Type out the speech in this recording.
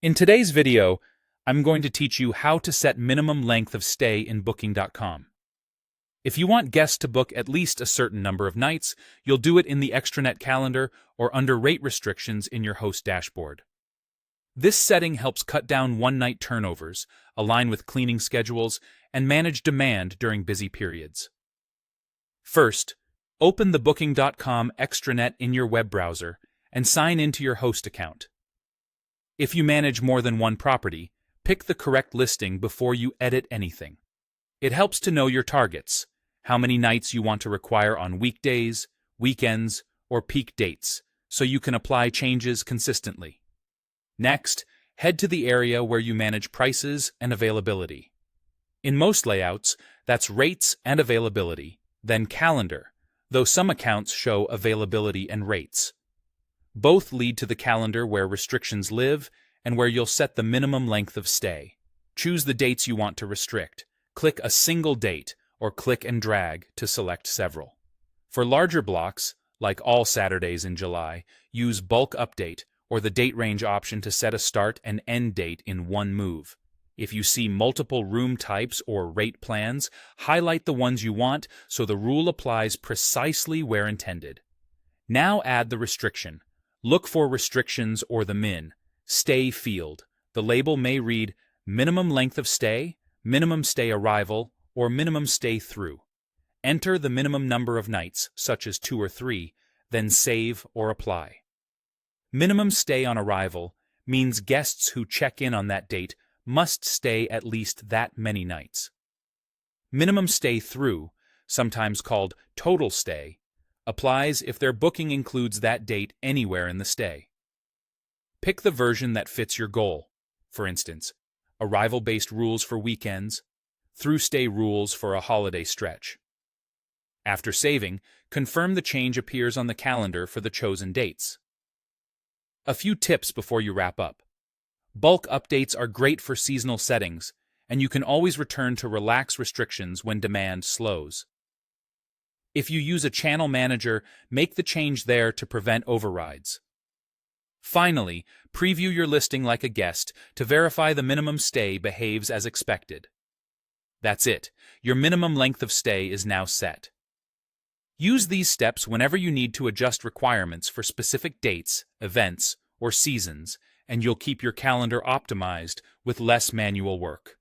In today's video, I'm going to teach you how to set minimum length of stay in Booking.com. If you want guests to book at least a certain number of nights, you'll do it in the extranet calendar or under rate restrictions in your host dashboard. This setting helps cut down one-night turnovers, align with cleaning schedules, and manage demand during busy periods. First, open the Booking.com extranet in your web browser and sign into your host account. If you manage more than one property, pick the correct listing before you edit anything. It helps to know your targets, how many nights you want to require on weekdays, weekends, or peak dates, so you can apply changes consistently. Next, head to the area where you manage prices and availability. In most layouts, that's rates and availability, then calendar, though some accounts show availability and rates. Both lead to the calendar where restrictions live and where you'll set the minimum length of stay. Choose the dates you want to restrict. Click a single date or click and drag to select several. For larger blocks, like all Saturdays in July, use bulk update or the date range option to set a start and end date in one move. If you see multiple room types or rate plans, highlight the ones you want so the rule applies precisely where intended. Now add the restriction. Look for restrictions or the min, stay field. The label may read minimum length of stay, minimum stay arrival, or minimum stay through. Enter the minimum number of nights, such as 2 or 3, then save or apply. Minimum stay on arrival means guests who check in on that date must stay at least that many nights. Minimum stay through, sometimes called total stay, applies if their booking includes that date anywhere in the stay. Pick the version that fits your goal. For instance, arrival-based rules for weekends, through-stay rules for a holiday stretch. After saving, confirm the change appears on the calendar for the chosen dates. A few tips before you wrap up. Bulk updates are great for seasonal settings, and you can always return to relax restrictions when demand slows. If you use a channel manager, make the change there to prevent overrides. Finally, preview your listing like a guest to verify the minimum stay behaves as expected. That's it. Your minimum length of stay is now set. Use these steps whenever you need to adjust requirements for specific dates, events, or seasons, and you'll keep your calendar optimized with less manual work.